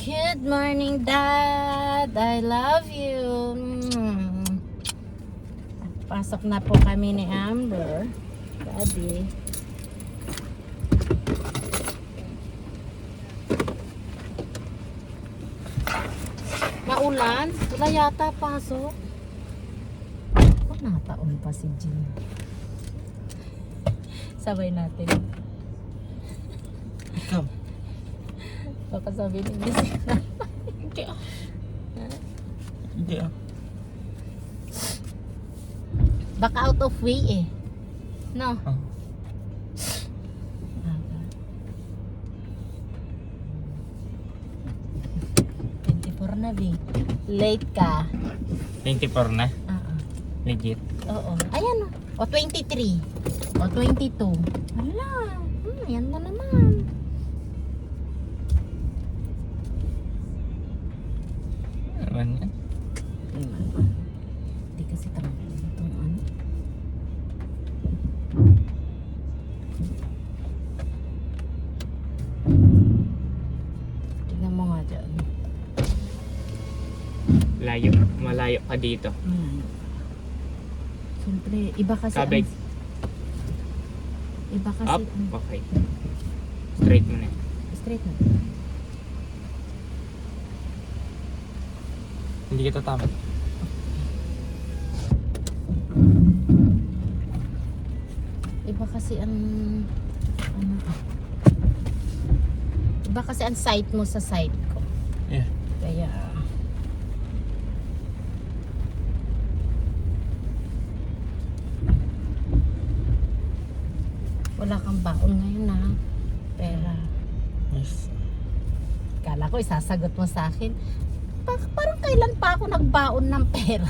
Good morning, Dad. I love you. Pasok na po kami ni Amber. Daddy. Maulan? Wala yata pasok. Nataon pa si Jim. Sabay natin. Ikaw. Baka sabihin ni Jessica. Hindi ah. Hindi ah. Baka out of way eh. No? Oh. Na be. Late ka. 24 na? Legit? Oo. Ayan. O 23. O 22. Hala. Yan na naman. Ano naman yan? Hindi kasi tanggal itong ano. Tingnan mo nga dyan. Layo. Malayo ka dito. Siyempre, iba kasi Kabig. iba kasi Up? Okay. Straight mo na. straight na. Hindi kita tama. Iba kasi ang ano, iba kasi ang sight mo sa sight ko. Yeah. Kaya wala kang baon ngayon na pera. Yes. Kala ko isasagot mo sa akin. Parang kailan pa ako nagbaon ng pera?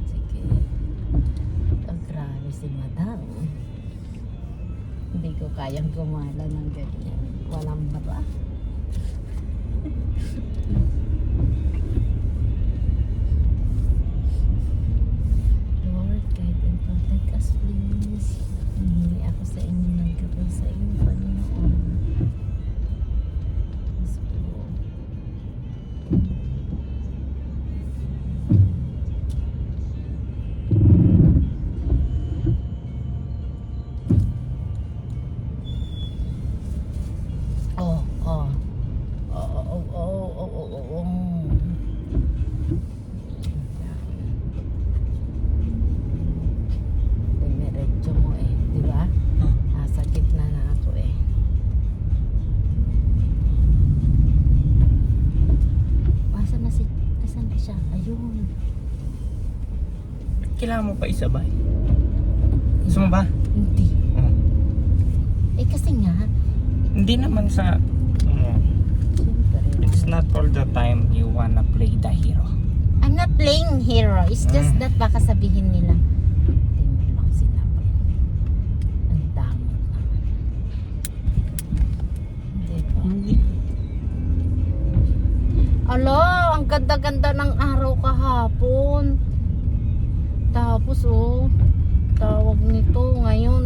Sige. Oh, grabe si Madam. Hindi ko kayang gumala ng ganyan. Walang bara. Lord, guide and protect us, please. Hihingi ako sa inyo ng gabay sa inyong Panginoon. Yes po. Oh, oh. Oh. Diniretso mo eh, di ba? Nasa gitna na ako eh. Asan na siya? Ayun. Kailangan mo pa isabay. Gusto mo ba? Hindi. Eh kasi nga, Hindi naman sa... siyempre, it's not all the time you wanna play the hero. I'm not playing hero. It's just that baka sabihin nila, hindi mo lang sinabay. Ang damot naman. Hindi ba? Hindi. Alo, ang ganda-ganda ng araw kahapon. Tapos tawag nito ngayon,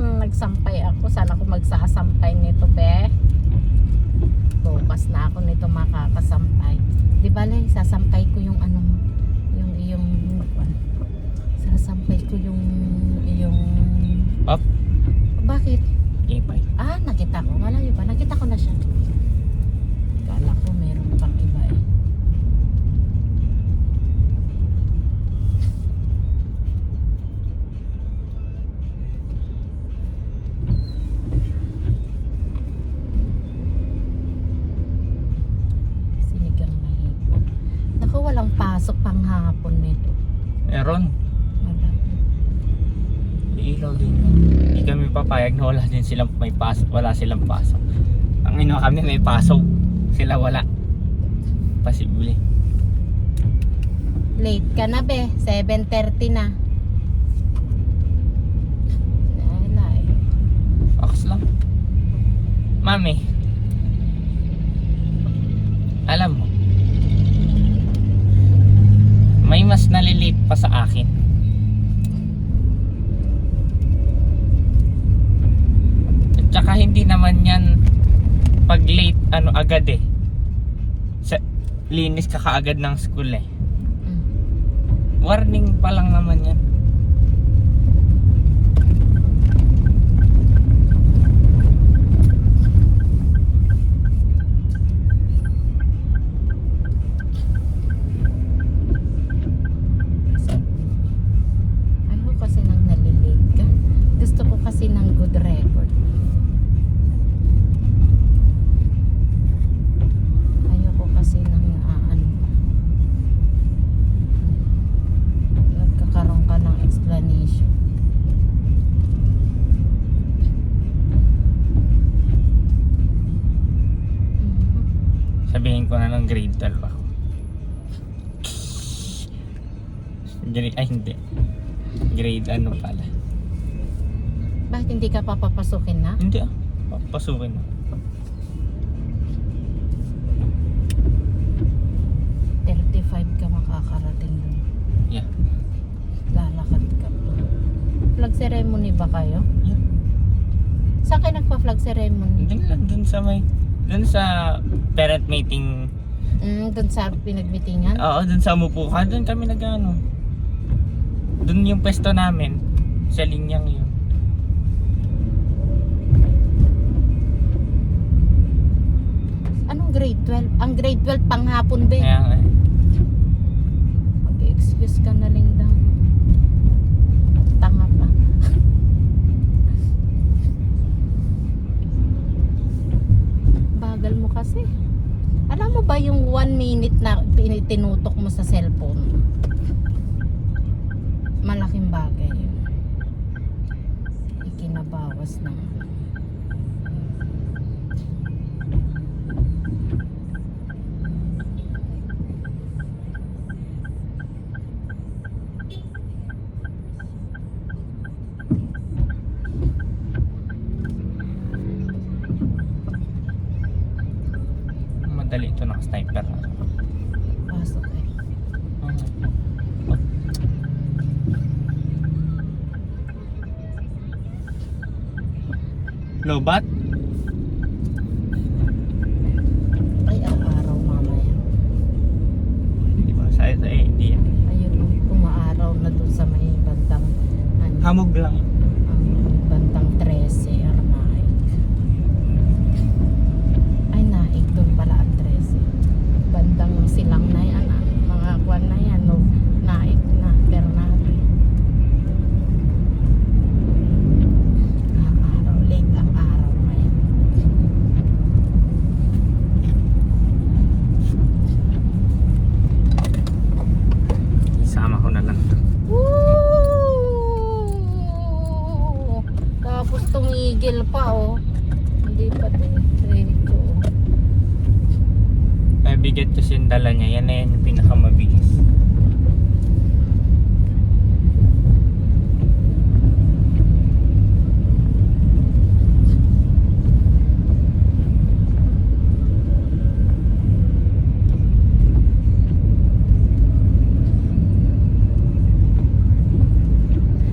nagsampay ako. Sana ako magsasampay nito, be. Bukas na ako nito makakasampay. Di ba, Lay, sasampay ko yung ano mo, yung iyong, sasampay ko yung Up? bakit? Ipay. Nakita ko, malayo pa, nakita ko na siya. Kala ko meron pang iba eh. Sinigang na hipon. Naku, walang pasok pang hapon nito. Meron. Wala. Ilaw din yun. Hindi kami papayag na wala din silang may pasok. Wala silang pasok. Ang ino kami may pasok. Sila wala. Posible. Late ka na, be. 7:30 na. Wala eh. Akas lang. Mami. Alam mo. May mas nalilit pa sa akin. Tsaka hindi naman yan pag late ano agad eh. Linis ka kaagad ng school eh. Warning pa lang naman yan. Ayaw kasi nang nalilate ka. Gusto ko kasi ng good record. Ayaw ko kasi ng nagkakaroon ka ng explanation. Sabihin ko na ng grade 12 ako. Ay hindi. Grade ano pala. Bakit hindi ka papapasukin na? Hindi ah. Papasukin na. 35 ka makakarating dun. Yeah. Lalakad ka pa. Flag ceremony ba kayo? Yeah. Saan kayo nagpa-flag ceremony? Hindi lang dun sa parent meeting. Doon sa pinagmitingan? Oo, dun sa umupo ka. Dun kami nag-ano. Dun yung pwesto namin. Sa linyang yun. Anong grade 12? Ang grade 12 panghapon ba? Kaya nga. Mag-excuse ka na lang daw. Tanga pa. Bagal mo kasi. Alam mo ba yung 1 minute na tinutok mo sa cellphone? Malaking bagay yun. Ikinabawas ng Madali ito naka-sniper na. pasok eh. Lobat? Ay, ang araw mamaya. Di ba? Sa hindi yan. Ayun, umaaraw na dun sa may bandang ano, Hamog lang. ang bandang 13 or naik. Ay, naik dun pala ang 13. Bandang silang na yan, mga kwan na yan, no, naik na, Bernardo. Ang araw, late ang araw ngayon. Isama ko na lang to. Woo! Tapos tumigil pa, oh. Hindi pa din. Ko. Ay, bigat kasi yung dala niya. Yan na yan yung pinakamabigas.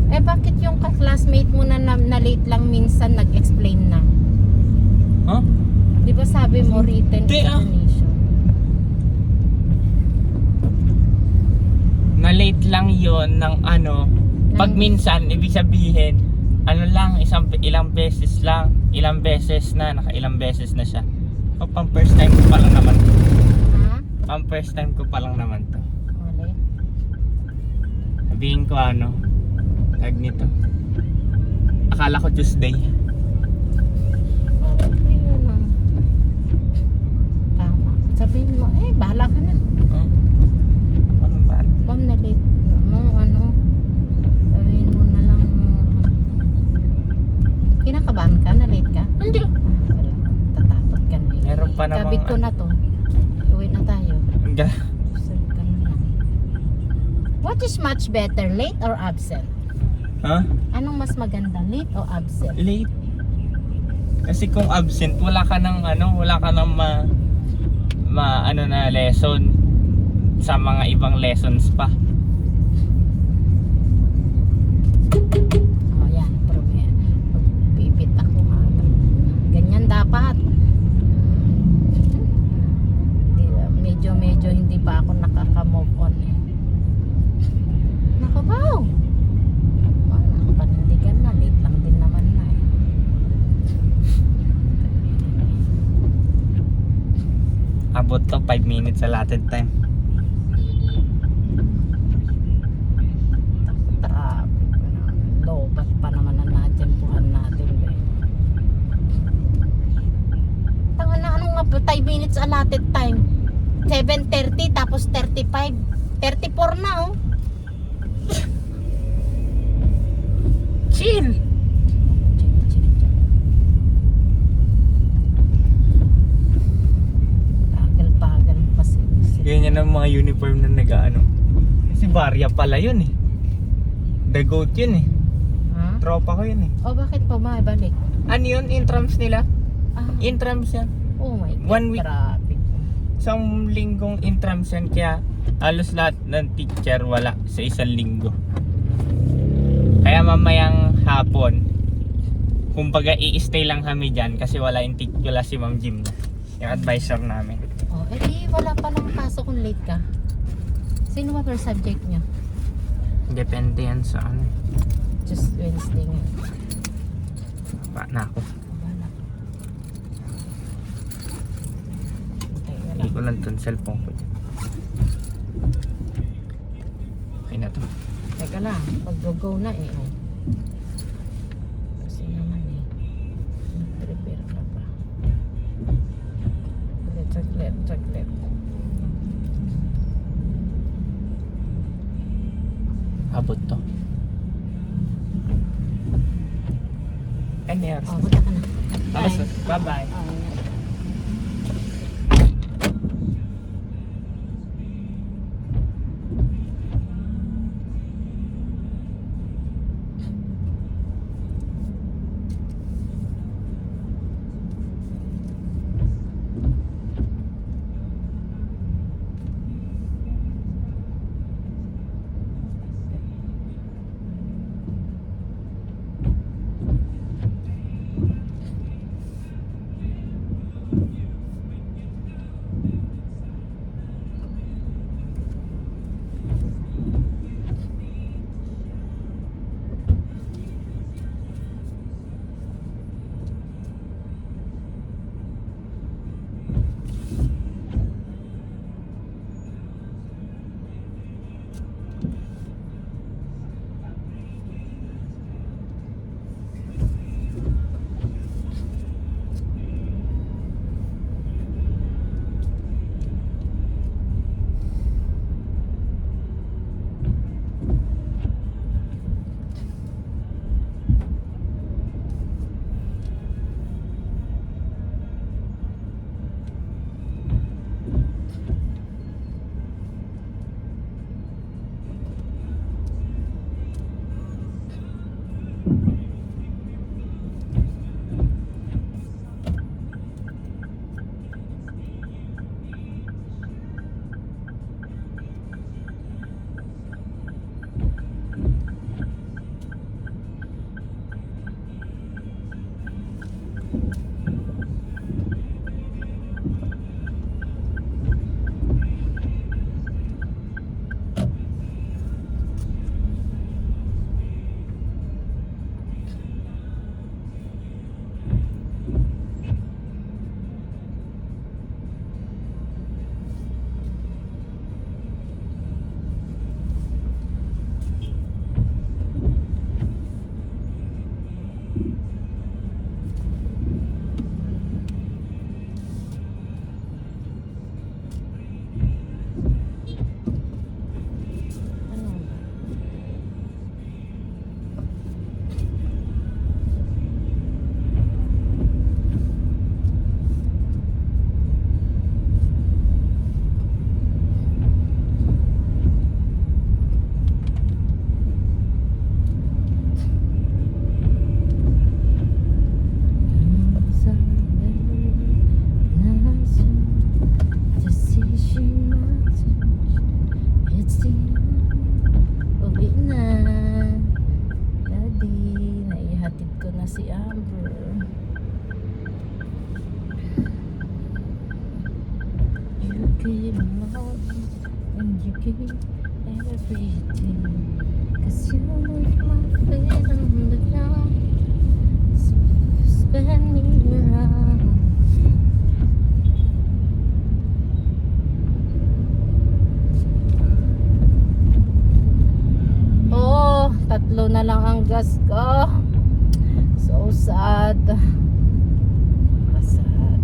Eh, bakit yung ka-classmate mo na late lang minsan nag-explain na? Huh? Di ba sabi mo written Hindi, ah. explanation? Na late lang yon ng ano. Pag minsan, ibig sabihin, ano lang, ilang beses lang. Ilang beses na, nakailang beses na siya. O, pang first time ko pa lang naman to. Ha? Pang first time ko pa lang naman to. Ulit? Sabihin ko ano, tag nito. Akala ko Tuesday. Okay, yun lang. Tama. Sabihin mo, bahala ka na. Huh? Anong ba? Ma'am, na late. Ano? Sabihin mo na lang. Kinakabahan ka? Na late ka? Hindi. Wala. Tatakot ka na. Meron pa namang- Kabit ko na to. Uwi na tayo. Absent ka na lang. What is much better, late or absent? Ha? Anong mas maganda, late o absent? Late. Kasi kung absent, wala ka ng ano na lesson sa mga ibang lessons pa. Oh, yan. Pero pipit ako ha. abot to 5 minutes allotted time. Traffic pa naman. Lobat pa naman ang natempuhan natin. Tanga na, ano nga ba? 5 minutes allotted time. 7:30 tapos 35. 34 na oh. Chill! Pagal-pagal pa sila. Ganyan ang mga uniform na nag-ano. Si Barya pala yun eh. The GOAT yun eh. Ha? Tropa ko yun eh. Oh, bakit pa balik? Ano yun? Intrams nila? Ah, Intrams yan. oh my God. 1 week. Traffic. Isang linggong intrams yan. Kaya halos lahat ng teacher wala sa isang linggo. Kaya mamayang hapon, kumbaga i-stay lang kami dyan kasi wala si Ma'am Jim na. Yung advisor namin. Oh, di wala pa lang pasok kung late ka. Sino ba per subject niya? Depende yan sa ano. Just Wednesday nga. Pa na ako. Wala. Okay, wala. Hindi ko lang itong cellphone ko dyan. Okay na to. Teka lang, pag-go na eh. Oh. Kasi naman eh. Nag-prepare ka pa. Saglit. Abot to. Ano yan? Oh, punta ka na. Bye-bye. Oh, give love and you give everything. 'Cause you make my freedom the ground, spin me around. ang gas ko. So sad. Sad.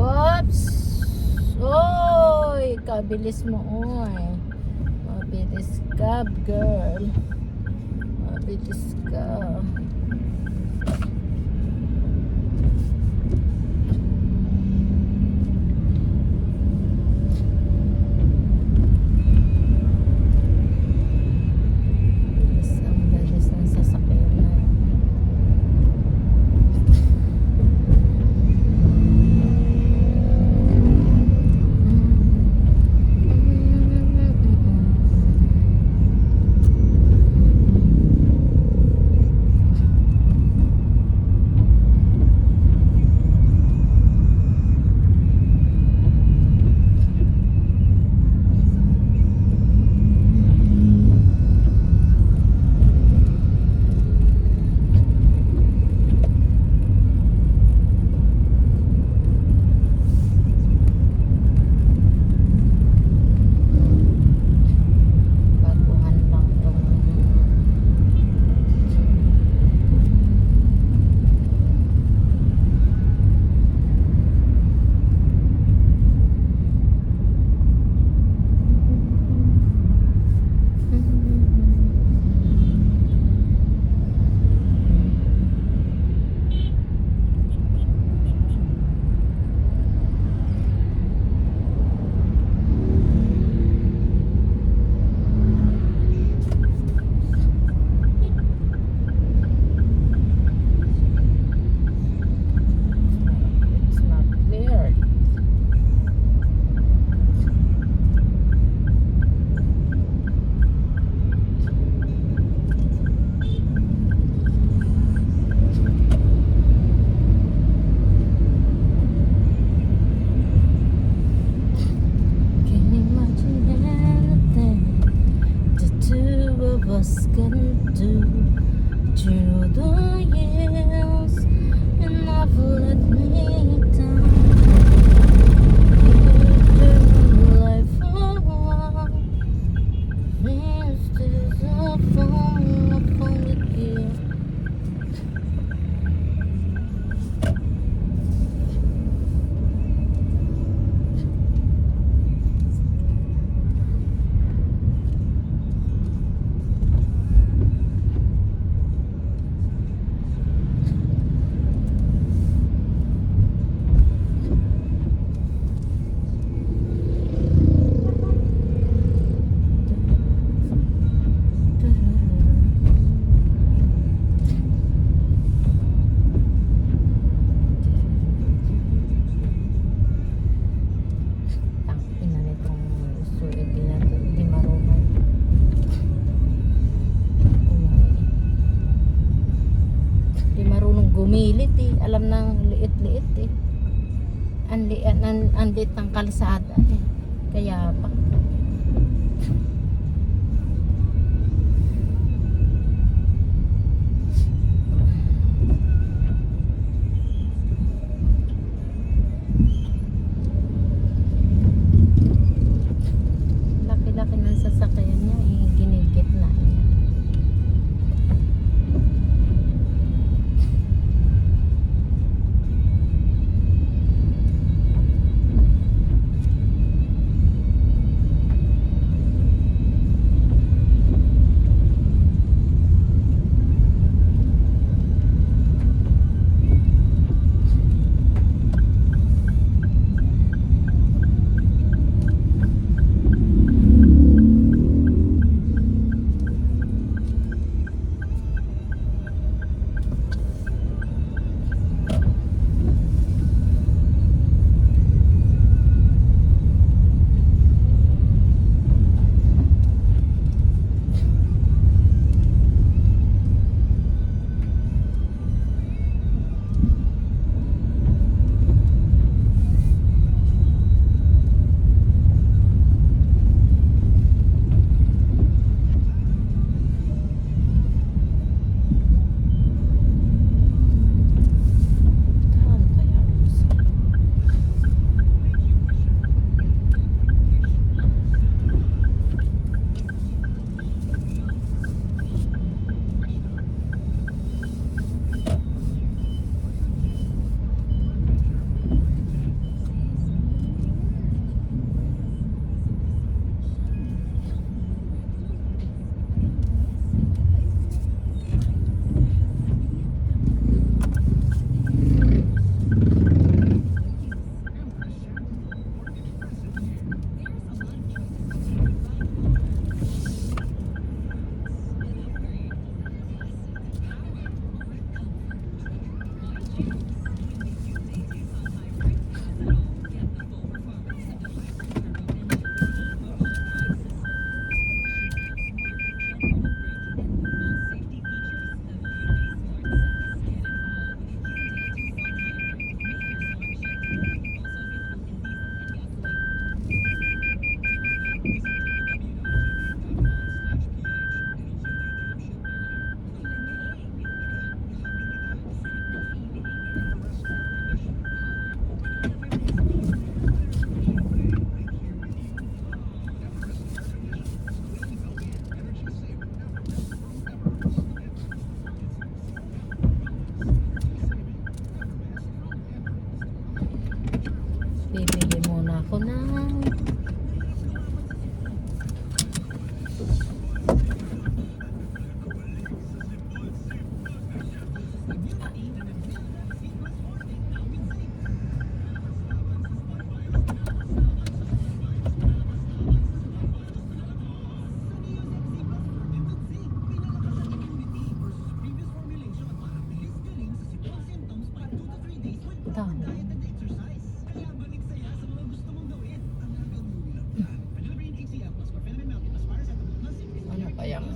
Oops! Oy! Kabilis mo, oy. Mabilis ka, girl. Mabilis ka. Bilis ng sasakyan na. Baguhan lang tong it's not clear. Can you imagine anything the two of us can do through the years? You never let me down. You do life for one. This is a phone upon the gear. Tangina nitong sulit din natin, hindi marunong. Hindi marunong gumilit eh. Alam nang liit-liit eh. Andit ang kalsada eh. Kaya pa. Bibili muna ako ng tao. Ano kayang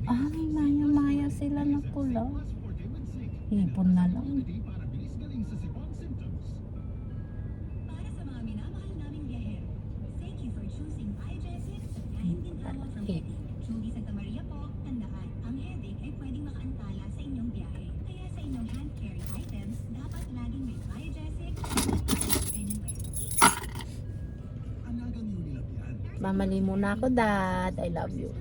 ay maya-maya sila na pula. Ipon na lang. Para sa mga minamahal naming biyahero, thank you for choosing iJessic na hindi tawag ng headache. Sugi Santa Maria po, tandaan, ang headache ay pwedeng makaantala sa inyong biyahe. Kaya sa inyong hand carry items, dapat laging may iJessic anywhere. Mamali muna ako, Dad. I love you.